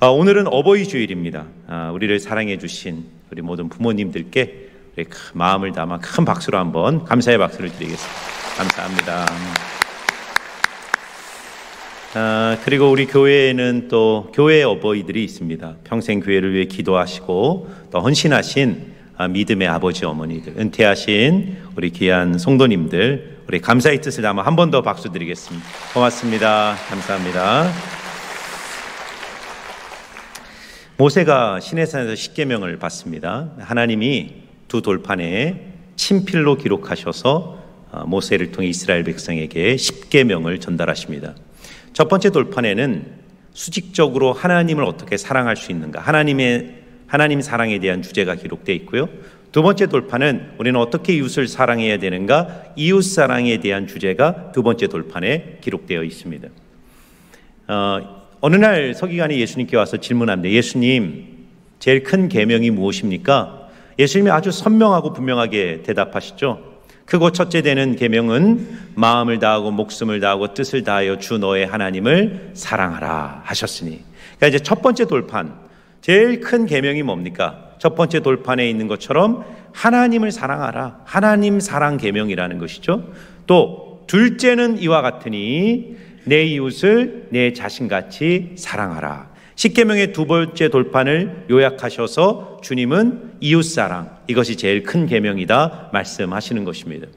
오늘은 어버이 주일입니다. 우리를 사랑해 주신 우리 모든 부모님들께 우리 마음을 담아 큰 박수로 한번 감사의 박수를 드리겠습니다. 감사합니다. 그리고 우리 교회에는 또 교회의 어버이들이 있습니다. 평생 교회를 위해 기도하시고 또 헌신하신 믿음의 아버지 어머니들, 은퇴하신 우리 귀한 성도님들, 우리 감사의 뜻을 담아 한 번 더 박수 드리겠습니다. 고맙습니다. 감사합니다. 모세가 시내산에서 십계명을 받습니다. 하나님이 두 돌판에 친필로 기록하셔서 모세를 통해 이스라엘 백성에게 십계명을 전달하십니다. 첫 번째 돌판에는 수직적으로 하나님을 어떻게 사랑할 수 있는가, 하나님 사랑에 대한 주제가 기록되어 있고요. 두 번째 돌판은 우리는 어떻게 이웃을 사랑해야 되는가, 이웃 사랑에 대한 주제가 두 번째 돌판에 기록되어 있습니다. 어느 날 서기관이 예수님께 와서 질문합니다. 예수님, 제일 큰 계명이 무엇입니까? 예수님이 아주 선명하고 분명하게 대답하시죠. 크고 첫째 되는 계명은 마음을 다하고 목숨을 다하고 뜻을 다하여 주 너의 하나님을 사랑하라 하셨으니. 그러니까 이제 첫 번째 돌판, 제일 큰 계명이 뭡니까? 첫 번째 돌판에 있는 것처럼 하나님을 사랑하라, 하나님 사랑 계명이라는 것이죠. 또 둘째는 이와 같으니 내 이웃을 내 자신같이 사랑하라. 십계명의 두 번째 돌판을 요약하셔서 주님은 이웃사랑, 이것이 제일 큰 계명이다 말씀하시는 것입니다.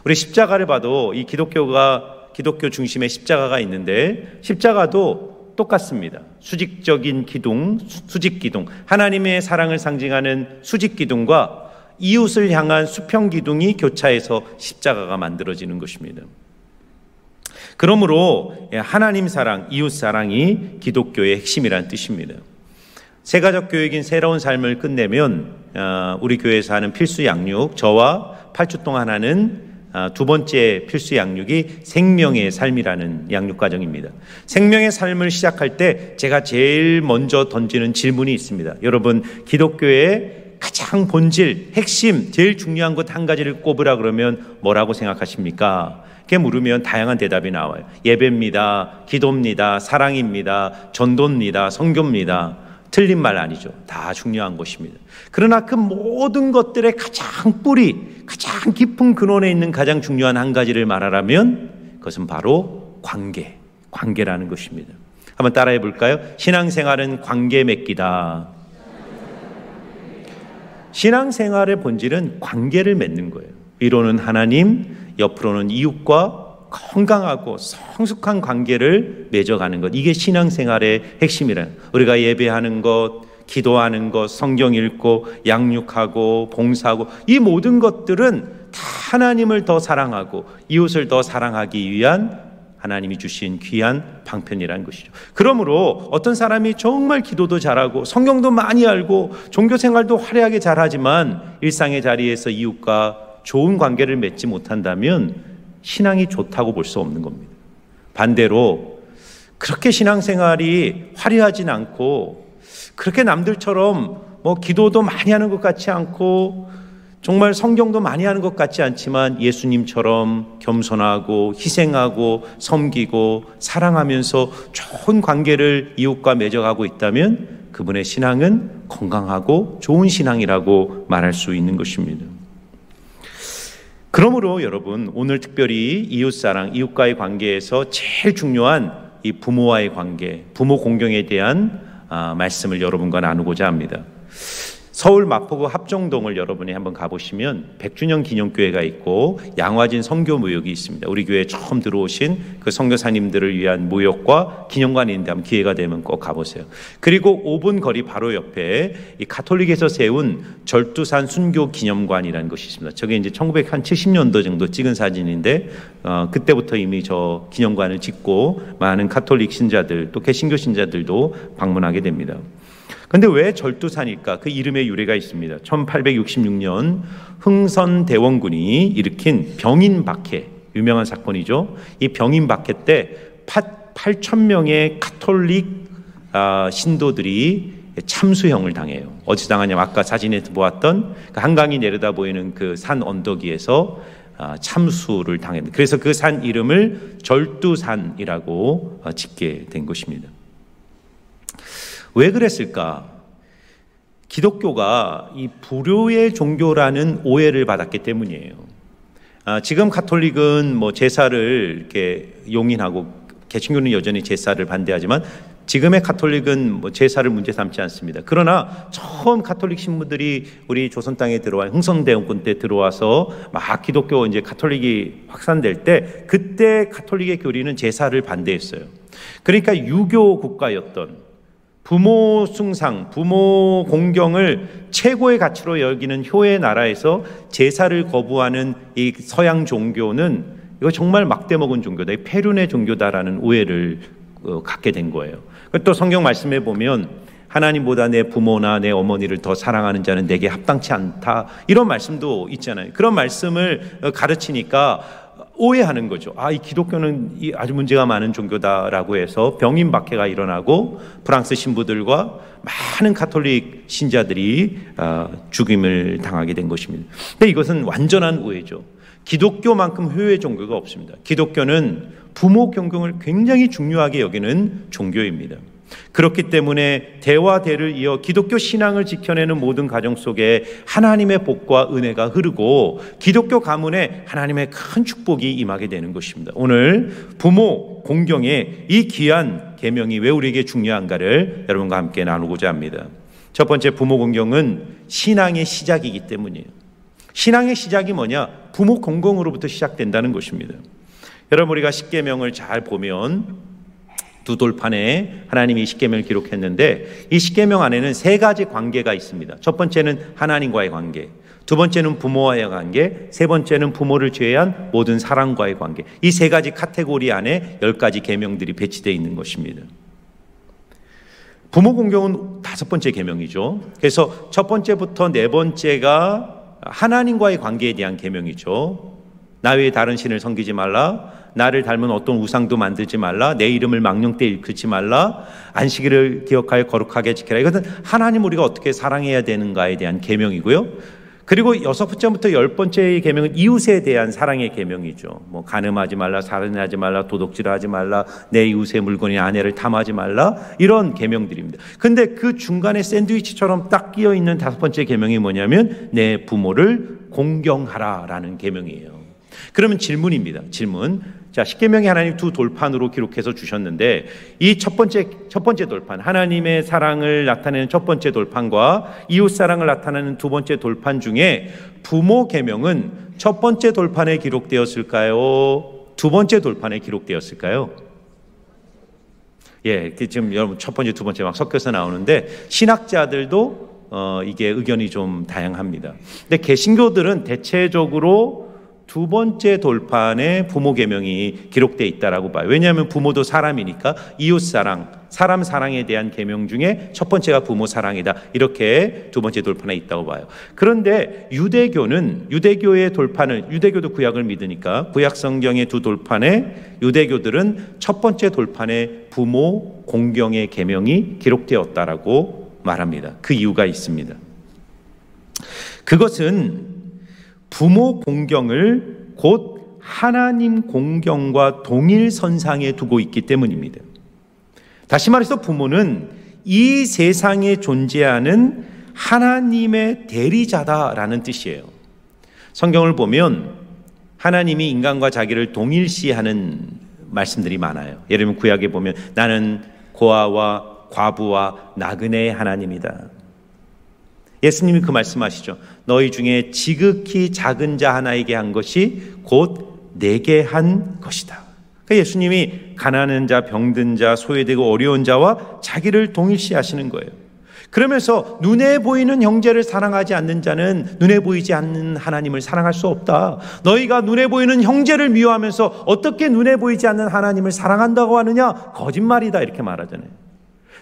우리 십자가를 봐도 이 기독교 중심의 십자가가 있는데 십자가도 똑같습니다. 수직적인 기둥, 수직기둥, 하나님의 사랑을 상징하는 수직기둥과 이웃을 향한 수평기둥이 교차해서 십자가가 만들어지는 것입니다. 그러므로 하나님 사랑, 이웃 사랑이 기독교의 핵심이라는 뜻입니다. 세가족 교육인 새로운 삶을 끝내면 우리 교회에서 하는 필수 양육, 저와 8주 동안 하는 두 번째 필수 양육이 생명의 삶이라는 양육 과정입니다. 생명의 삶을 시작할 때 제가 제일 먼저 던지는 질문이 있습니다. 여러분, 기독교의 가장 본질, 핵심, 제일 중요한 것 한 가지를 꼽으라 그러면 뭐라고 생각하십니까? 이렇게 물으면 다양한 대답이 나와요. 예배입니다, 기도입니다, 사랑입니다, 전도입니다, 선교입니다. 틀린 말 아니죠. 다 중요한 것입니다. 그러나 그 모든 것들의 가장 뿌리, 가장 깊은 근원에 있는 가장 중요한 한 가지를 말하라면 그것은 바로 관계라는 것입니다. 한번 따라해 볼까요? 신앙생활은 관계 맺기다. 신앙생활의 본질은 관계를 맺는 거예요. 위로는 하나님, 옆으로는 이웃과 건강하고 성숙한 관계를 맺어가는 것, 이게 신앙생활의 핵심이라는, 우리가 예배하는 것, 기도하는 것, 성경 읽고 양육하고 봉사하고, 이 모든 것들은 다 하나님을 더 사랑하고 이웃을 더 사랑하기 위한 하나님이 주신 귀한 방편이라는 것이죠. 그러므로 어떤 사람이 정말 기도도 잘하고 성경도 많이 알고 종교생활도 화려하게 잘하지만 일상의 자리에서 이웃과 좋은 관계를 맺지 못한다면 신앙이 좋다고 볼 수 없는 겁니다. 반대로 그렇게 신앙생활이 화려하진 않고 그렇게 남들처럼 기도도 많이 하는 것 같지 않고 정말 성경도 많이 하는 것 같지 않지만 예수님처럼 겸손하고 희생하고 섬기고 사랑하면서 좋은 관계를 이웃과 맺어가고 있다면 그분의 신앙은 건강하고 좋은 신앙이라고 말할 수 있는 것입니다. 그러므로 여러분, 오늘 특별히 이웃사랑, 이웃과의 관계에서 제일 중요한 이 부모와의 관계, 부모 공경에 대한 말씀을 여러분과 나누고자 합니다. 서울 마포구 합정동을 여러분이 한번 가보시면 100주년 기념교회가 있고 양화진 선교무역이 있습니다. 우리 교회에 처음 들어오신 그 선교사님들을 위한 무역과 기념관이 있는데 한번 기회가 되면 꼭 가보세요. 그리고 5분 거리 바로 옆에 이 가톨릭에서 세운 절두산 순교 기념관이라는 것이 있습니다. 저게 이제 1970년도 정도 찍은 사진인데 그때부터 이미 저 기념관을 짓고 많은 가톨릭 신자들 또 개신교 신자들도 방문하게 됩니다. 그런데 왜 절두산일까? 그 이름의 유래가 있습니다. 1866년 흥선대원군이 일으킨 병인박해, 유명한 사건이죠. 이 병인박해 때 8,000명의 가톨릭 신도들이 참수형을 당해요. 어디서 당하냐면 아까 사진에서 보았던 그 한강이 내려다 보이는 그 산 언덕 위에서 참수를 당했는데, 그래서 그 산 이름을 절두산이라고 짓게 된 것입니다. 왜 그랬을까? 기독교가 이 불효의 종교라는 오해를 받았기 때문이에요. 지금 가톨릭은 뭐 제사를 이렇게 용인하고 개신교는 여전히 제사를 반대하지만 지금의 가톨릭은 뭐 제사를 문제 삼지 않습니다. 그러나 처음 가톨릭 신부들이 우리 조선 땅에 들어와 흥성대원권 때 들어와서 막 기독교 이제 가톨릭이 확산될 때 그때 가톨릭의 교리는 제사를 반대했어요. 그러니까 유교 국가였던 부모 숭상, 부모 공경을 최고의 가치로 여기는 효의 나라에서 제사를 거부하는 이 서양 종교는 이거 정말 막대먹은 종교다, 폐륜의 종교다라는 오해를 갖게 된 거예요. 또 성경 말씀에 보면 하나님보다 내 부모나 내 어머니를 더 사랑하는 자는 내게 합당치 않다, 이런 말씀도 있잖아요. 그런 말씀을 가르치니까 오해하는 거죠. 이 기독교는 아주 문제가 많은 종교다라고 해서 병임박해가 일어나고 프랑스 신부들과 많은 가톨릭 신자들이 죽임을 당하게 된 것입니다. 근데 이것은 완전한 오해죠. 기독교만큼 효의 종교가 없습니다. 기독교는 부모 경경을 굉장히 중요하게 여기는 종교입니다. 그렇기 때문에 대와 대를 이어 기독교 신앙을 지켜내는 모든 가정 속에 하나님의 복과 은혜가 흐르고 기독교 가문에 하나님의 큰 축복이 임하게 되는 것입니다. 오늘 부모 공경의 이 귀한 계명이 왜 우리에게 중요한가를 여러분과 함께 나누고자 합니다. 첫 번째, 부모 공경은 신앙의 시작이기 때문이에요. 신앙의 시작이 뭐냐? 부모 공경으로부터 시작된다는 것입니다. 여러분, 우리가 십계명을 잘 보면 두 돌판에 하나님이 십계명을 기록했는데 이 십계명 안에는 세 가지 관계가 있습니다. 첫 번째는 하나님과의 관계, 두 번째는 부모와의 관계, 세 번째는 부모를 제외한 모든 사람과의 관계. 이 세 가지 카테고리 안에 10가지 계명들이 배치되어 있는 것입니다. 부모 공경은 5번째 계명이죠. 그래서 첫 번째부터 네 번째가 하나님과의 관계에 대한 계명이죠. 나 외에 다른 신을 섬기지 말라, 나를 닮은 어떤 우상도 만들지 말라, 내 이름을 망령되이 일컫지 말라, 안식일을 기억하여 거룩하게 지켜라. 이것은 하나님 우리가 어떻게 사랑해야 되는가에 대한 계명이고요. 그리고 6번째부터 10번째의 계명은 이웃에 대한 사랑의 계명이죠. 뭐 간음하지 말라, 살인하지 말라, 도둑질하지 말라, 내 이웃의 물건이 아내를 탐하지 말라, 이런 계명들입니다. 근데 그 중간에 샌드위치처럼 딱 끼어 있는 5번째 계명이 뭐냐면 내 부모를 공경하라라는 계명이에요. 그러면 질문입니다. 질문. 자, 십계명이 하나님 두 돌판으로 기록해서 주셨는데 이 첫 번째 돌판, 하나님의 사랑을 나타내는 첫 번째 돌판과 이웃 사랑을 나타내는 두 번째 돌판 중에 부모 계명은 첫 번째 돌판에 기록되었을까요? 두 번째 돌판에 기록되었을까요? 예, 지금 여러분 첫 번째, 두 번째 막 섞여서 나오는데 신학자들도 이게 의견이 좀 다양합니다. 근데 개신교들은 대체적으로 두 번째 돌판에 부모 계명이 기록되어 있다라고 봐요. 왜냐하면 부모도 사람이니까 이웃 사랑, 사람 사랑에 대한 계명 중에 첫 번째가 부모 사랑이다, 이렇게 두 번째 돌판에 있다고 봐요. 그런데 유대교의 돌판을, 유대교도 구약을 믿으니까 구약 성경의 두 돌판에 유대교들은 첫 번째 돌판에 부모 공경의 계명이 기록되었다라고 말합니다. 그 이유가 있습니다. 그것은 부모 공경을 곧 하나님 공경과 동일선상에 두고 있기 때문입니다. 다시 말해서 부모는 이 세상에 존재하는 하나님의 대리자다라는 뜻이에요. 성경을 보면 하나님이 인간과 자기를 동일시하는 말씀들이 많아요. 예를 들면 구약에 보면 나는 고아와 과부와 나그네의 하나님이다. 예수님이 그 말씀하시죠. 너희 중에 지극히 작은 자 하나에게 한 것이 곧 내게 한 것이다. 그러니까 예수님이 가난한 자, 병든 자, 소외되고 어려운 자와 자기를 동일시하시는 거예요. 그러면서 눈에 보이는 형제를 사랑하지 않는 자는 눈에 보이지 않는 하나님을 사랑할 수 없다. 너희가 눈에 보이는 형제를 미워하면서 어떻게 눈에 보이지 않는 하나님을 사랑한다고 하느냐? 거짓말이다, 이렇게 말하잖아요.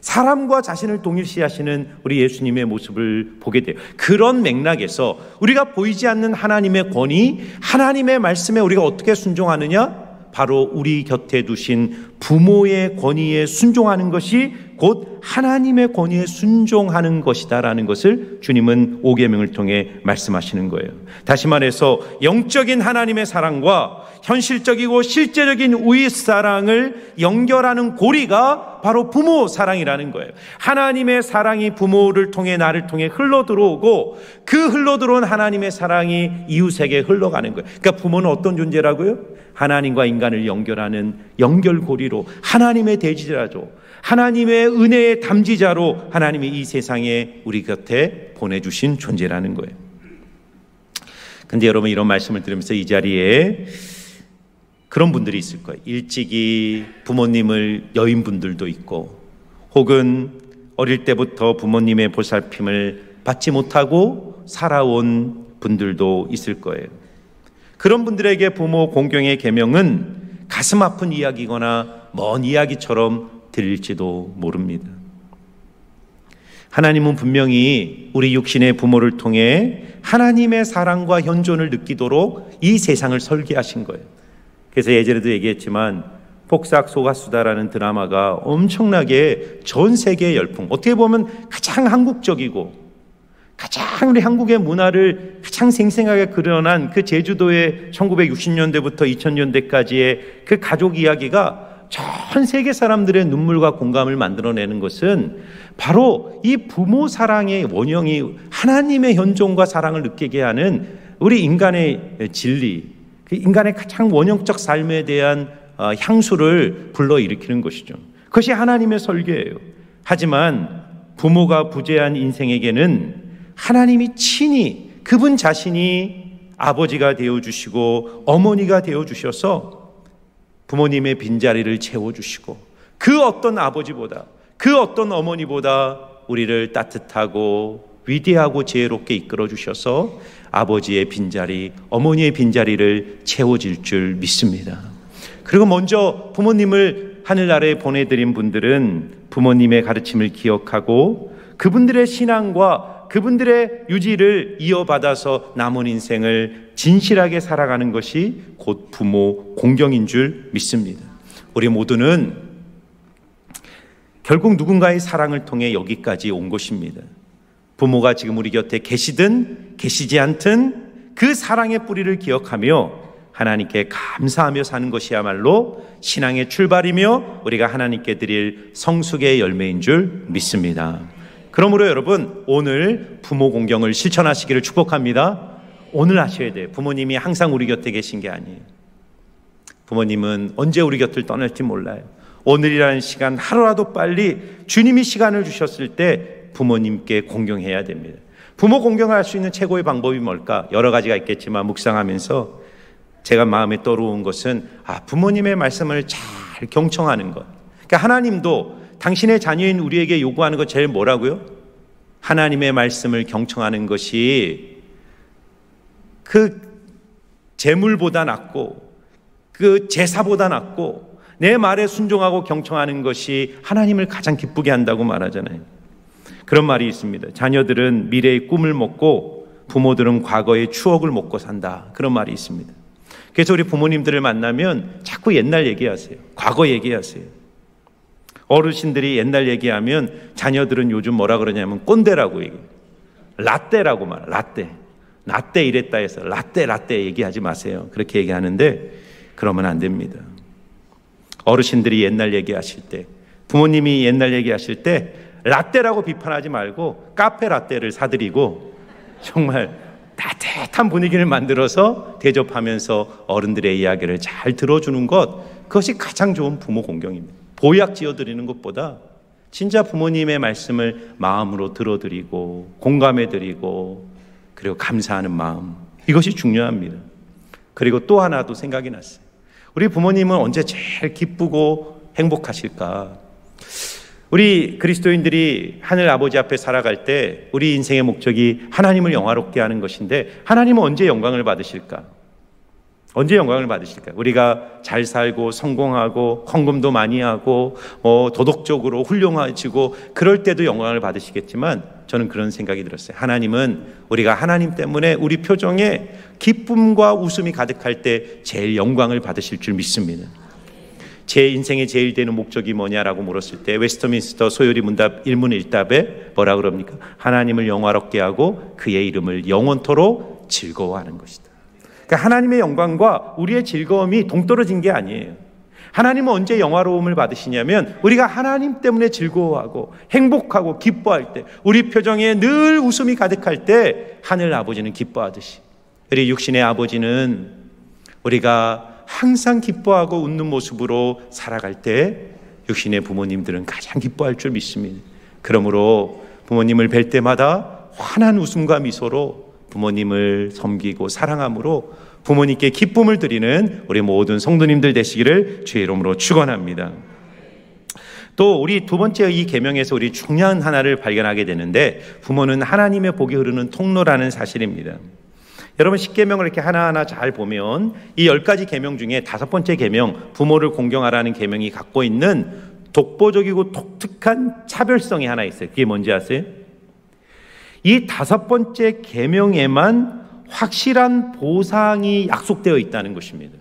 사람과 자신을 동일시하시는 우리 예수님의 모습을 보게 돼요. 그런 맥락에서 우리가 보이지 않는 하나님의 권위, 하나님의 말씀에 우리가 어떻게 순종하느냐? 바로 우리 곁에 두신 부모의 권위에 순종하는 것이 곧 하나님의 권위에 순종하는 것이다라는 것을 주님은 오계명을 통해 말씀하시는 거예요. 다시 말해서 영적인 하나님의 사랑과 현실적이고 실제적인 우리 사랑을 연결하는 고리가 바로 부모 사랑이라는 거예요. 하나님의 사랑이 부모를 통해 나를 통해 흘러들어오고 그 흘러들어온 하나님의 사랑이 이웃에게 흘러가는 거예요. 그러니까 부모는 어떤 존재라고요? 하나님과 인간을 연결하는 연결고리로, 하나님의 대지자로, 하나님의 은혜의 담지자로 하나님이 이 세상에 우리 곁에 보내주신 존재라는 거예요. 근데 여러분, 이런 말씀을 들으면서 이 자리에 그런 분들이 있을 거예요. 일찍이 부모님을 여인 분들도 있고, 혹은 어릴 때부터 부모님의 보살핌을 받지 못하고 살아온 분들도 있을 거예요. 그런 분들에게 부모 공경의 계명은 가슴 아픈 이야기거나 먼 이야기처럼 들릴지도 모릅니다. 하나님은 분명히 우리 육신의 부모를 통해 하나님의 사랑과 현존을 느끼도록 이 세상을 설계하신 거예요. 그래서 예전에도 얘기했지만 폭삭소가수다라는 드라마가 엄청나게 전 세계에 열풍, 어떻게 보면 가장 한국적이고 가장 우리 한국의 문화를 가장 생생하게 그려낸 그 제주도의 1960년대부터 2000년대까지의 그 가족 이야기가 전 세계 사람들의 눈물과 공감을 만들어내는 것은 바로 이 부모 사랑의 원형이 하나님의 현존과 사랑을 느끼게 하는 우리 인간의 진리, 그 인간의 가장 원형적 삶에 대한 향수를 불러일으키는 것이죠. 그것이 하나님의 설계예요. 하지만 부모가 부재한 인생에게는 하나님이 친히 그분 자신이 아버지가 되어주시고 어머니가 되어주셔서 부모님의 빈자리를 채워주시고 그 어떤 아버지보다, 그 어떤 어머니보다 우리를 따뜻하고 위대하고 지혜롭게 이끌어주셔서 아버지의 빈자리, 어머니의 빈자리를 채워질 줄 믿습니다. 그리고 먼저 부모님을 하늘나라에 보내드린 분들은 부모님의 가르침을 기억하고 그분들의 신앙과 그분들의 유지를 이어받아서 남은 인생을 진실하게 살아가는 것이 곧 부모 공경인 줄 믿습니다. 우리 모두는 결국 누군가의 사랑을 통해 여기까지 온 것입니다. 부모가 지금 우리 곁에 계시든 계시지 않든 그 사랑의 뿌리를 기억하며 하나님께 감사하며 사는 것이야말로 신앙의 출발이며 우리가 하나님께 드릴 성숙의 열매인 줄 믿습니다. 그러므로 여러분, 오늘 부모 공경을 실천하시기를 축복합니다. 오늘 하셔야 돼요. 부모님이 항상 우리 곁에 계신 게 아니에요. 부모님은 언제 우리 곁을 떠날지 몰라요. 오늘이라는 시간 하루라도 빨리 주님이 시간을 주셨을 때 부모님께 공경해야 됩니다. 부모 공경할 수 있는 최고의 방법이 뭘까? 여러 가지가 있겠지만 묵상하면서 제가 마음에 떠오른 것은 부모님의 말씀을 잘 경청하는 것. 그러니까 하나님도 당신의 자녀인 우리에게 요구하는 것 제일 뭐라고요? 하나님의 말씀을 경청하는 것이 그 재물보다 낫고 그 제사보다 낫고 내 말에 순종하고 경청하는 것이 하나님을 가장 기쁘게 한다고 말하잖아요. 그런 말이 있습니다. 자녀들은 미래의 꿈을 먹고 부모들은 과거의 추억을 먹고 산다. 그런 말이 있습니다. 그래서 우리 부모님들을 만나면 자꾸 옛날 얘기하세요. 과거 얘기하세요. 어르신들이 옛날 얘기하면 자녀들은 요즘 뭐라 그러냐면 꼰대라고 얘기해요. 라떼라고 말해요. 라떼 이랬다 해서 라떼 얘기하지 마세요. 그렇게 얘기하는데 그러면 안 됩니다. 어르신들이 옛날 얘기하실 때, 부모님이 옛날 얘기하실 때 라떼라고 비판하지 말고 카페 라떼를 사드리고 정말 따뜻한 분위기를 만들어서 대접하면서 어른들의 이야기를 잘 들어주는 것, 그것이 가장 좋은 부모 공경입니다. 보약 지어드리는 것보다 진짜 부모님의 말씀을 마음으로 들어드리고 공감해드리고 그리고 감사하는 마음, 이것이 중요합니다. 그리고 또 하나도 생각이 났어요. 우리 부모님은 언제 제일 기쁘고 행복하실까? 우리 그리스도인들이 하늘 아버지 앞에 살아갈 때 우리 인생의 목적이 하나님을 영화롭게 하는 것인데 하나님은 언제 영광을 받으실까? 언제 영광을 받으실까요? 우리가 잘 살고 성공하고 헌금도 많이 하고 도덕적으로 훌륭해지고 그럴 때도 영광을 받으시겠지만 저는 그런 생각이 들었어요. 하나님은 우리가 하나님 때문에 우리 표정에 기쁨과 웃음이 가득할 때 제일 영광을 받으실 줄 믿습니다. 제 인생의 제일 되는 목적이 뭐냐라고 물었을 때 웨스트민스터 소요리 문답 일문일답에 뭐라 그럽니까? 하나님을 영화롭게 하고 그의 이름을 영원토록 즐거워하는 것이다. 그러니까 하나님의 영광과 우리의 즐거움이 동떨어진 게 아니에요. 하나님은 언제 영화로움을 받으시냐면 우리가 하나님 때문에 즐거워하고 행복하고 기뻐할 때, 우리 표정에 늘 웃음이 가득할 때 하늘 아버지는 기뻐하듯이 우리 육신의 아버지는 우리가 항상 기뻐하고 웃는 모습으로 살아갈 때 육신의 부모님들은 가장 기뻐할 줄 믿습니다. 그러므로 부모님을 뵐 때마다 환한 웃음과 미소로 부모님을 섬기고 사랑함으로 부모님께 기쁨을 드리는 우리 모든 성도님들 되시기를 주의 이름으로 축원합니다. 또 우리 두 번째 이 계명에서 우리 중요한 하나를 발견하게 되는데, 부모는 하나님의 복이 흐르는 통로라는 사실입니다. 여러분, 10계명을 이렇게 하나하나 잘 보면 이 10가지 계명 중에 5번째 계명, 부모를 공경하라는 계명이 갖고 있는 독보적이고 독특한 차별성이 하나 있어요. 그게 뭔지 아세요? 이 5번째 계명에만 확실한 보상이 약속되어 있다는 것입니다.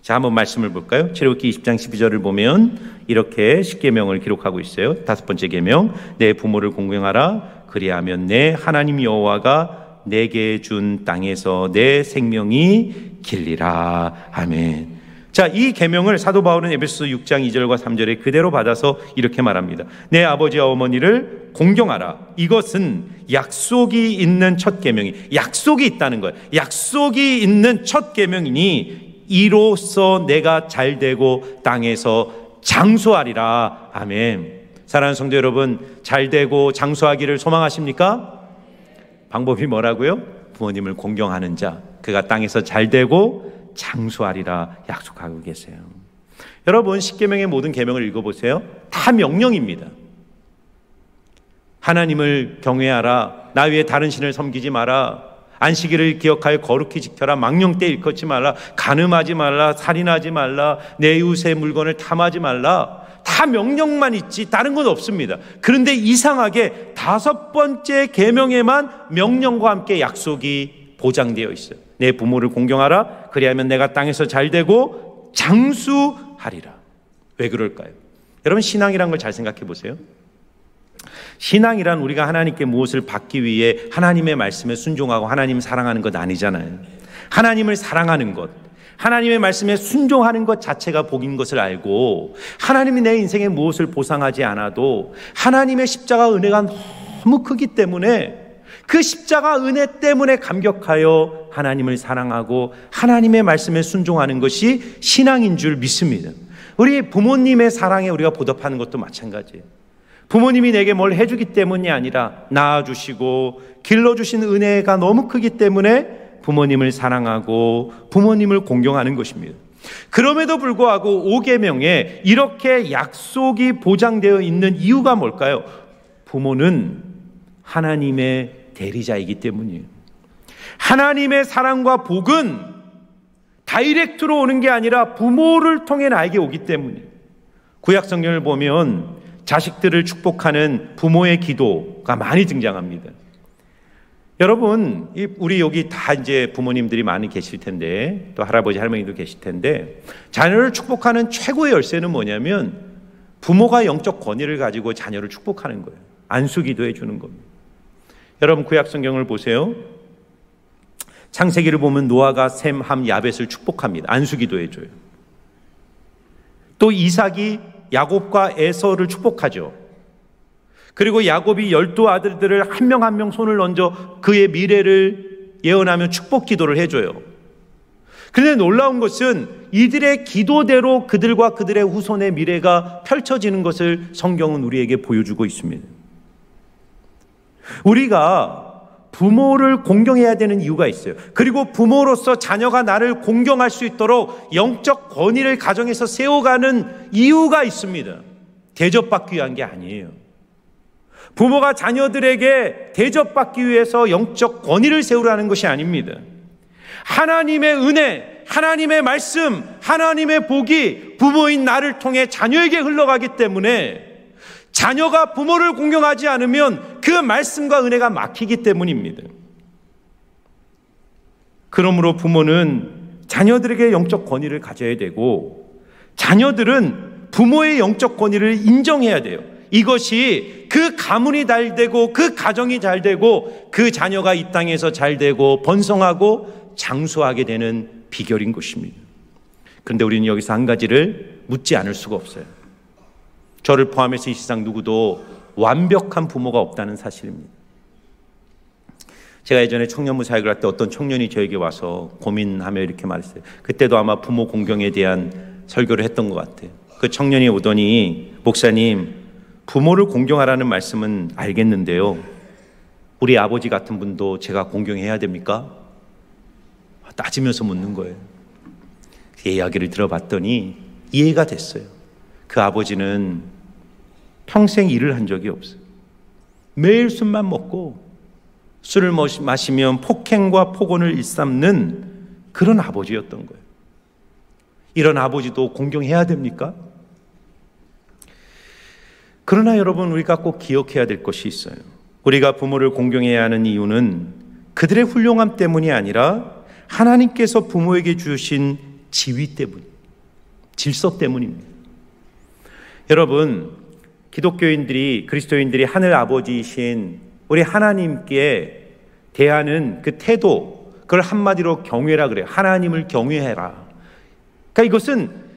자, 한번 말씀을 볼까요? 출애굽기 20장 12절을 보면 이렇게 10계명을 기록하고 있어요. 5번째 계명, 내 부모를 공경하라. 그리하면 내 하나님 여호와가 내게 준 땅에서 내 생명이 길리라. 아멘. 자, 이 계명을 사도 바울은 에베소서 6장 2절과 3절에 그대로 받아서 이렇게 말합니다. 내 아버지와 어머니를 공경하라. 이것은 약속이 있는 첫 계명이, 약속이 있다는 거예요. 약속이 있는 첫 계명이니 이로써 내가 잘되고 땅에서 장수하리라. 아멘. 사랑하는 성도 여러분, 잘되고 장수하기를 소망하십니까? 방법이 뭐라고요? 부모님을 공경하는 자, 그가 땅에서 잘되고 장수하리라 약속하고 계세요. 여러분, 10계명의 모든 계명을 읽어보세요. 다 명령입니다. 하나님을 경외하라. 나 외에 다른 신을 섬기지 마라. 안식일을 기억하여 거룩히 지켜라. 망령 때 일컫지 말라. 간음하지 말라. 살인하지 말라. 내 이웃의 물건을 탐하지 말라. 다 명령만 있지 다른 건 없습니다. 그런데 이상하게 5번째 계명에만 명령과 함께 약속이 보장되어 있어요. 내 부모를 공경하라. 그리하면 내가 땅에서 잘되고 장수하리라. 왜 그럴까요? 여러분, 신앙이란 걸 잘 생각해 보세요. 신앙이란 우리가 하나님께 무엇을 받기 위해 하나님의 말씀에 순종하고 하나님을 사랑하는 것 아니잖아요. 하나님을 사랑하는 것, 하나님의 말씀에 순종하는 것 자체가 복인 것을 알고, 하나님이 내 인생에 무엇을 보상하지 않아도 하나님의 십자가 은혜가 너무 크기 때문에 그 십자가 은혜 때문에 감격하여 하나님을 사랑하고 하나님의 말씀에 순종하는 것이 신앙인 줄 믿습니다. 우리 부모님의 사랑에 우리가 보답하는 것도 마찬가지예요. 부모님이 내게 뭘 해주기 때문이 아니라 낳아주시고 길러주신 은혜가 너무 크기 때문에 부모님을 사랑하고 부모님을 공경하는 것입니다. 그럼에도 불구하고 5계명에 이렇게 약속이 보장되어 있는 이유가 뭘까요? 부모는 하나님의 대리자이기 때문이에요. 하나님의 사랑과 복은 다이렉트로 오는 게 아니라 부모를 통해 나에게 오기 때문이에요. 구약 성경을 보면 자식들을 축복하는 부모의 기도가 많이 등장합니다. 여러분, 우리 여기 다 이제 부모님들이 많이 계실 텐데, 또 할아버지 할머니도 계실 텐데, 자녀를 축복하는 최고의 열쇠는 뭐냐면 부모가 영적 권위를 가지고 자녀를 축복하는 거예요. 안수기도해 주는 겁니다. 여러분, 구약 성경을 보세요. 창세기를 보면 노아가 셈, 함, 야벳을 축복합니다. 안수기도해 줘요. 또 이삭이 야곱과 에서를 축복하죠. 그리고 야곱이 12아들들을 한 명 한 명 손을 얹어 그의 미래를 예언하며 축복 기도를 해줘요. 그런데 놀라운 것은 이들의 기도대로 그들과 그들의 후손의 미래가 펼쳐지는 것을 성경은 우리에게 보여주고 있습니다. 우리가 부모를 공경해야 되는 이유가 있어요. 그리고 부모로서 자녀가 나를 공경할 수 있도록 영적 권위를 가정에서 세워가는 이유가 있습니다. 대접받기 위한 게 아니에요. 부모가 자녀들에게 대접받기 위해서 영적 권위를 세우라는 것이 아닙니다. 하나님의 은혜, 하나님의 말씀, 하나님의 복이 부모인 나를 통해 자녀에게 흘러가기 때문에 자녀가 부모를 공경하지 않으면 그 말씀과 은혜가 막히기 때문입니다. 그러므로 부모는 자녀들에게 영적 권위를 가져야 되고, 자녀들은 부모의 영적 권위를 인정해야 돼요. 이것이 그 가문이 잘 되고 그 가정이 잘 되고 그 자녀가 이 땅에서 잘 되고 번성하고 장수하게 되는 비결인 것입니다. 그런데 우리는 여기서 한 가지를 묻지 않을 수가 없어요. 저를 포함해서 이 세상 누구도 완벽한 부모가 없다는 사실입니다. 제가 예전에 청년부 사역을 할 때 어떤 청년이 저에게 와서 고민하며 이렇게 말했어요. 그때도 아마 부모 공경에 대한 설교를 했던 것 같아요. 그 청년이 오더니, 목사님, 부모를 공경하라는 말씀은 알겠는데요, 우리 아버지 같은 분도 제가 공경해야 됩니까? 따지면서 묻는 거예요. 그 이야기를 들어봤더니 이해가 됐어요. 그 아버지는 평생 일을 한 적이 없어요. 매일 술만 먹고 술을 마시면 폭행과 폭언을 일삼는 그런 아버지였던 거예요. 이런 아버지도 공경해야 됩니까? 그러나 여러분, 우리가 꼭 기억해야 될 것이 있어요. 우리가 부모를 공경해야 하는 이유는 그들의 훌륭함 때문이 아니라 하나님께서 부모에게 주신 지위 때문, 질서 때문입니다. 여러분, 기독교인들이, 그리스도인들이 하늘 아버지이신 우리 하나님께 대하는 그 태도, 그걸 한마디로 경외라 그래요. 하나님을 경외해라. 그러니까 이것은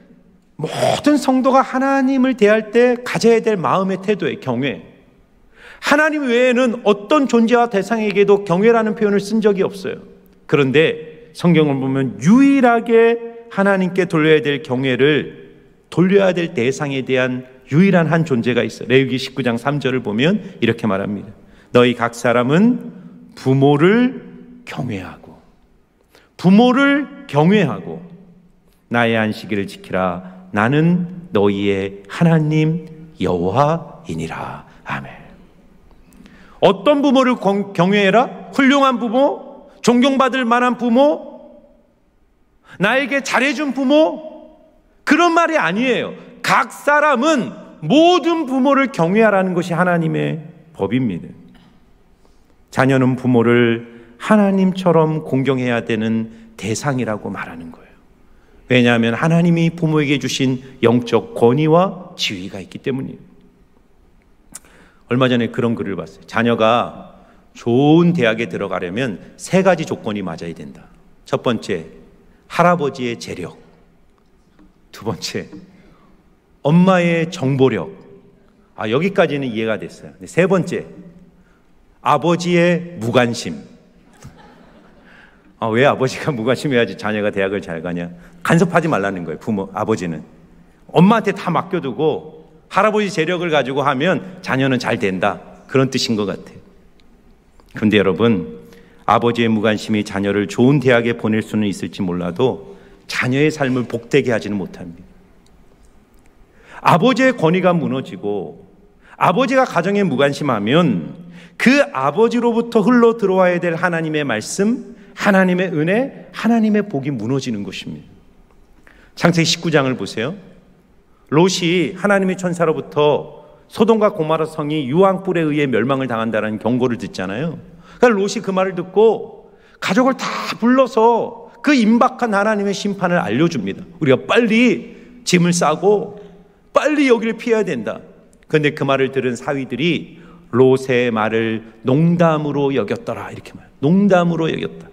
모든 성도가 하나님을 대할 때 가져야 될 마음의 태도예요. 경외. 하나님 외에는 어떤 존재와 대상에게도 경외라는 표현을 쓴 적이 없어요. 그런데 성경을 보면 유일하게 하나님께 돌려야 될 경외를 돌려야 될 대상에 대한 유일한 한 존재가 있어요. 레위기 19장 3절을 보면 이렇게 말합니다. 너희 각 사람은 부모를 경외하고 나의 안식일을 지키라. 나는 너희의 하나님 여호와이니라. 아멘. 어떤 부모를 경외해라? 훌륭한 부모? 존경받을 만한 부모? 나에게 잘해준 부모? 그런 말이 아니에요. 각 사람은 모든 부모를 경외하라는 것이 하나님의 법입니다. 자녀는 부모를 하나님처럼 공경해야 되는 대상이라고 말하는 거예요. 왜냐하면 하나님이 부모에게 주신 영적 권위와 지위가 있기 때문이에요. 얼마 전에 그런 글을 봤어요. 자녀가 좋은 대학에 들어가려면 3가지 조건이 맞아야 된다. 첫 번째, 할아버지의 재력. 두 번째, 엄마의 정보력. 여기까지는 이해가 됐어요. 세 번째, 아버지의 무관심. 왜 아버지가 무관심해야지 자녀가 대학을 잘 가냐? 간섭하지 말라는 거예요. 아버지는 엄마한테 다 맡겨두고 할아버지 재력을 가지고 하면 자녀는 잘 된다, 그런 뜻인 것 같아요. 그런데 여러분, 아버지의 무관심이 자녀를 좋은 대학에 보낼 수는 있을지 몰라도 자녀의 삶을 복되게 하지는 못합니다. 아버지의 권위가 무너지고 아버지가 가정에 무관심하면 그 아버지로부터 흘러 들어와야 될 하나님의 말씀, 하나님의 은혜, 하나님의 복이 무너지는 것입니다. 창세기 19장을 보세요. 롯이 하나님의 천사로부터 소돔과 고모라 성이 유황불에 의해 멸망을 당한다는 경고를 듣잖아요. 그러니까 롯이 그 말을 듣고 가족을 다 불러서 그 임박한 하나님의 심판을 알려줍니다. 우리가 빨리 짐을 싸고 빨리 여기를 피해야 된다. 그런데 그 말을 들은 사위들이 롯의 말을 농담으로 여겼더라, 이렇게 말해요. 농담으로 여겼다.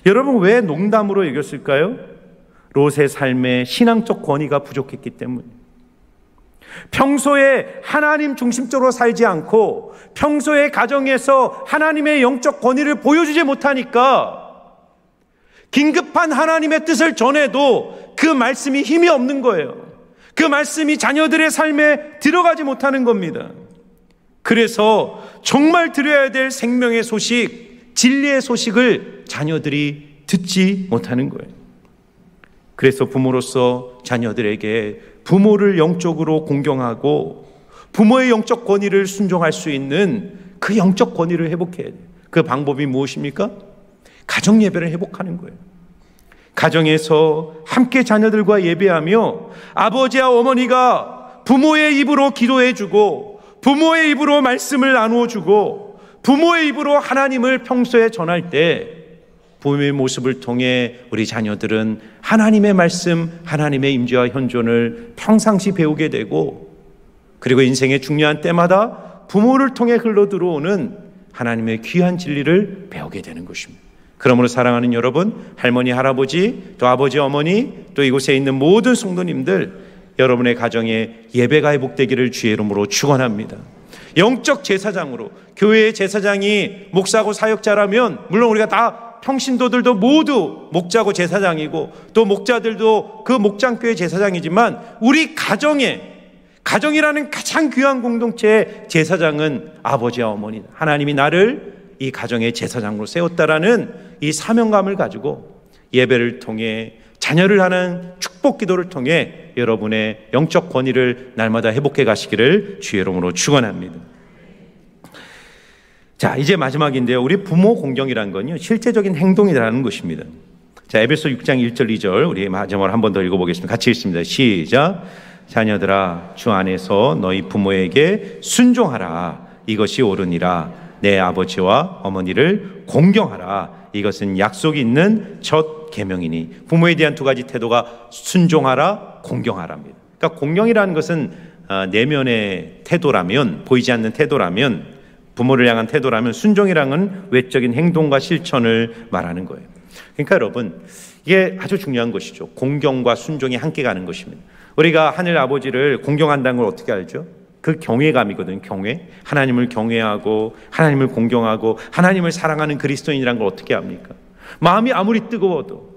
여러분, 왜 농담으로 여겼을까요? 롯의 삶에 신앙적 권위가 부족했기 때문에. 평소에 하나님 중심적으로 살지 않고 평소에 가정에서 하나님의 영적 권위를 보여주지 못하니까 긴급한 하나님의 뜻을 전해도 그 말씀이 힘이 없는 거예요. 그 말씀이 자녀들의 삶에 들어가지 못하는 겁니다. 그래서 정말 들어야 될 생명의 소식, 진리의 소식을 자녀들이 듣지 못하는 거예요. 그래서 부모로서 자녀들에게 부모를 영적으로 공경하고 부모의 영적 권위를 순종할 수 있는 그 영적 권위를 회복해야 돼요. 그 방법이 무엇입니까? 가정 예배를 회복하는 거예요. 가정에서 함께 자녀들과 예배하며 아버지와 어머니가 부모의 입으로 기도해주고 부모의 입으로 말씀을 나누어주고 부모의 입으로 하나님을 평소에 전할 때 부모의 모습을 통해 우리 자녀들은 하나님의 말씀, 하나님의 임재와 현존을 평상시 배우게 되고, 그리고 인생의 중요한 때마다 부모를 통해 흘러들어오는 하나님의 귀한 진리를 배우게 되는 것입니다. 그러므로 사랑하는 여러분, 할머니, 할아버지, 또 아버지, 어머니, 또 이곳에 있는 모든 성도님들, 여러분의 가정에 예배가 회복되기를 주의 이름으로 축원합니다. 영적 제사장으로, 교회의 제사장이 목사고 사역자라면 물론 우리가 다 평신도들도 모두 목자고 제사장이고 또 목자들도 그 목장교회 제사장이지만 우리 가정이라는 가장 귀한 공동체의 제사장은 아버지와 어머니다. 하나님이 나를 이 가정의 제사장으로 세웠다라는 이 사명감을 가지고 예배를 통해 자녀를 하는 축복 기도를 통해 여러분의 영적 권위를 날마다 회복해 가시기를 주의 이름으로 축원합니다. 자, 이제 마지막인데요. 우리 부모 공경이라는 건요, 실제적인 행동이라는 것입니다. 자, 에베소 6장 1절 2절 우리 마지막으로 한 번 더 읽어보겠습니다. 같이 읽습니다. 시작. 자녀들아, 주 안에서 너희 부모에게 순종하라. 이것이 옳으니라. 내 아버지와 어머니를 공경하라. 이것은 약속이 있는 첫 계명이니. 부모에 대한 두 가지 태도가 순종하라, 공경하라입니다. 그러니까 공경이라는 것은 내면의 태도라면, 보이지 않는 태도라면, 부모를 향한 태도라면, 순종이라는 외적인 행동과 실천을 말하는 거예요. 그러니까 여러분, 이게 아주 중요한 것이죠. 공경과 순종이 함께 가는 것입니다. 우리가 하늘 아버지를 공경한다는 걸 어떻게 알죠? 그 경외감이거든요. 경외. 하나님을 경외하고 하나님을 공경하고 하나님을 사랑하는 그리스도인이라는 걸 어떻게 합니까? 마음이 아무리 뜨거워도,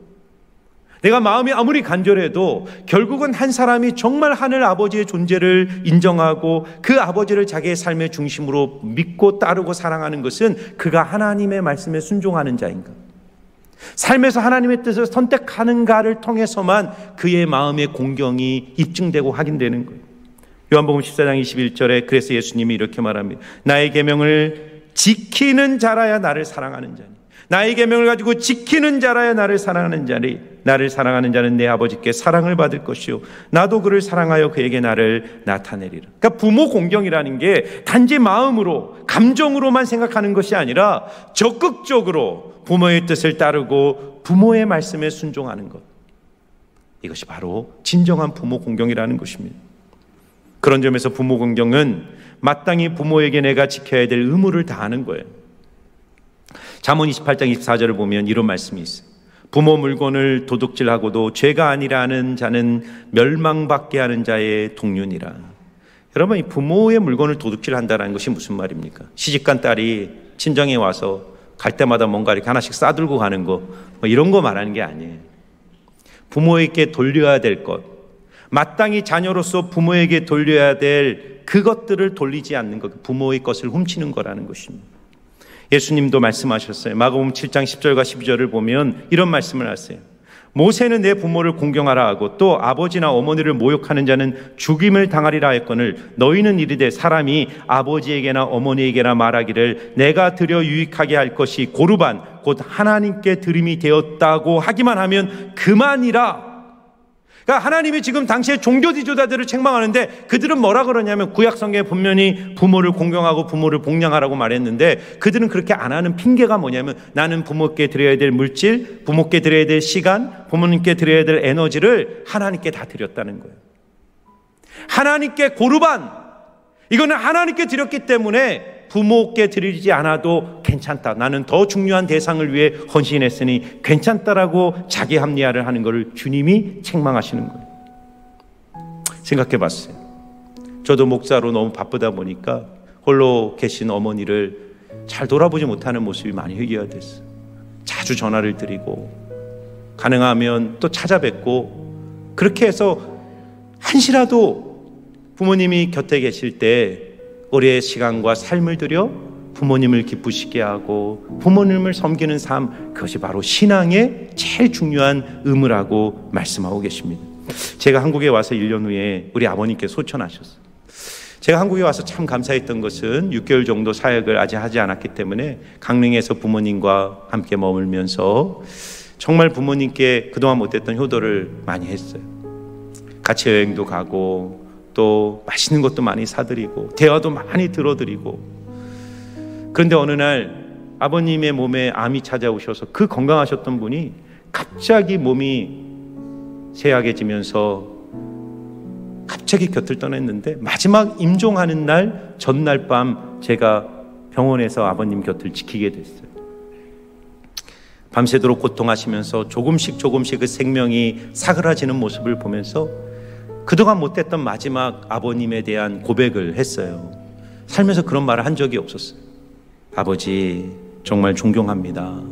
내가 마음이 아무리 간절해도 결국은 한 사람이 정말 하늘 아버지의 존재를 인정하고 그 아버지를 자기의 삶의 중심으로 믿고 따르고 사랑하는 것은 그가 하나님의 말씀에 순종하는 자인가, 삶에서 하나님의 뜻을 선택하는가를 통해서만 그의 마음의 공경이 입증되고 확인되는 거예요. 요한복음 14장 21절에 그래서 예수님이 이렇게 말합니다. 나의 계명을 지키는 자라야 나를 사랑하는 자니, 나의 계명을 가지고 지키는 자라야 나를 사랑하는 자니, 나를 사랑하는 자는 내 아버지께 사랑을 받을 것이요 나도 그를 사랑하여 그에게 나를 나타내리라. 그러니까 부모 공경이라는 게 단지 마음으로, 감정으로만 생각하는 것이 아니라 적극적으로 부모의 뜻을 따르고 부모의 말씀에 순종하는 것, 이것이 바로 진정한 부모 공경이라는 것입니다. 그런 점에서 부모 공경은 마땅히 부모에게 내가 지켜야 될 의무를 다하는 거예요. 잠언 28장 24절을 보면 이런 말씀이 있어요. 부모 물건을 도둑질하고도 죄가 아니라는 자는 멸망받게 하는 자의 동륜이라. 여러분, 이 부모의 물건을 도둑질한다는 것이 무슨 말입니까? 시집간 딸이 친정에 와서 갈 때마다 뭔가 이렇게 하나씩 싸들고 가는 거, 뭐 이런 거 말하는 게 아니에요. 부모에게 돌려야 될 것, 마땅히 자녀로서 부모에게 돌려야 될 그것들을 돌리지 않는 것, 부모의 것을 훔치는 거라는 것입니다. 예수님도 말씀하셨어요. 마가복음 7장 10절과 12절을 보면 이런 말씀을 하세요. 모세는 내 부모를 공경하라 하고 또 아버지나 어머니를 모욕하는 자는 죽임을 당하리라 했거늘 너희는 이르되 사람이 아버지에게나 어머니에게나 말하기를 내가 드려 유익하게 할 것이 고르반 곧 하나님께 드림이 되었다고 하기만 하면 그만이라. 그러니까 하나님이 지금 당시에 종교 지도자들을 책망하는데 그들은 뭐라 그러냐면, 구약 성경에 분명히 부모를 공경하고 부모를 복양하라고 말했는데 그들은 그렇게 안 하는 핑계가 뭐냐면, 나는 부모께 드려야 될 물질, 부모께 드려야 될 시간, 부모님께 드려야 될 에너지를 하나님께 다 드렸다는 거예요. 하나님께 고르반, 이거는 하나님께 드렸기 때문에 부모께 드리지 않아도 괜찮다, 나는 더 중요한 대상을 위해 헌신했으니 괜찮다라고 자기 합리화를 하는 것을 주님이 책망하시는 거예요. 생각해 봤어요. 저도 목사로 너무 바쁘다 보니까 홀로 계신 어머니를 잘 돌아보지 못하는 모습이 많이 회개됐어요. 자주 전화를 드리고 가능하면 또 찾아뵙고, 그렇게 해서 한시라도 부모님이 곁에 계실 때 우리의 시간과 삶을 들여 부모님을 기쁘시게 하고 부모님을 섬기는 삶, 그것이 바로 신앙의 제일 중요한 의무라고 말씀하고 계십니다. 제가 한국에 와서 1년 후에 우리 아버님께 소천하셨어요. 제가 한국에 와서 참 감사했던 것은 6개월 정도 사역을 아직 하지 않았기 때문에 강릉에서 부모님과 함께 머물면서 정말 부모님께 그동안 못했던 효도를 많이 했어요. 같이 여행도 가고 또 맛있는 것도 많이 사드리고 대화도 많이 들어드리고. 그런데 어느 날 아버님의 몸에 암이 찾아오셔서 그 건강하셨던 분이 갑자기 몸이 쇠약해지면서 갑자기 곁을 떠났는데, 마지막 임종하는 날 전날 밤 제가 병원에서 아버님 곁을 지키게 됐어요. 밤새도록 고통하시면서 조금씩 그 생명이 사그라지는 모습을 보면서 그동안 못했던 마지막 아버님에 대한 고백을 했어요. 살면서 그런 말을 한 적이 없었어요. 아버지, 정말 존경합니다.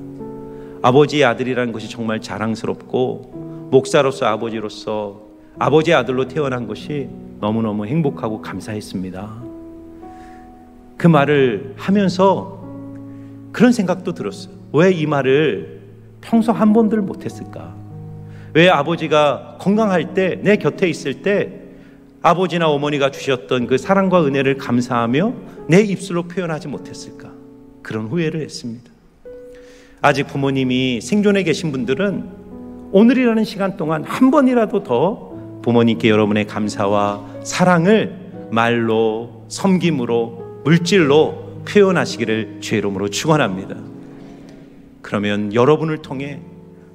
아버지의 아들이라는 것이 정말 자랑스럽고, 목사로서 아버지로서 아버지의 아들로 태어난 것이 너무너무 행복하고 감사했습니다. 그 말을 하면서 그런 생각도 들었어요. 왜 이 말을 평소 한 번도 못했을까? 왜 아버지가 건강할 때, 내 곁에 있을 때 아버지나 어머니가 주셨던 그 사랑과 은혜를 감사하며 내 입술로 표현하지 못했을까? 그런 후회를 했습니다. 아직 부모님이 생존해 계신 분들은 오늘이라는 시간 동안 한 번이라도 더 부모님께 여러분의 감사와 사랑을 말로, 섬김으로, 물질로 표현하시기를 주의 이름으로 축원합니다. 그러면 여러분을 통해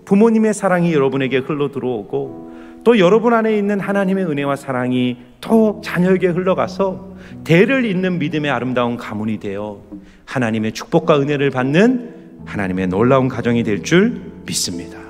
부모님의 사랑이 여러분에게 흘러 들어오고, 또 여러분 안에 있는 하나님의 은혜와 사랑이 또 자녀에게 흘러가서 대를 잇는 믿음의 아름다운 가문이 되어 하나님의 축복과 은혜를 받는 하나님의 놀라운 가정이 될 줄 믿습니다.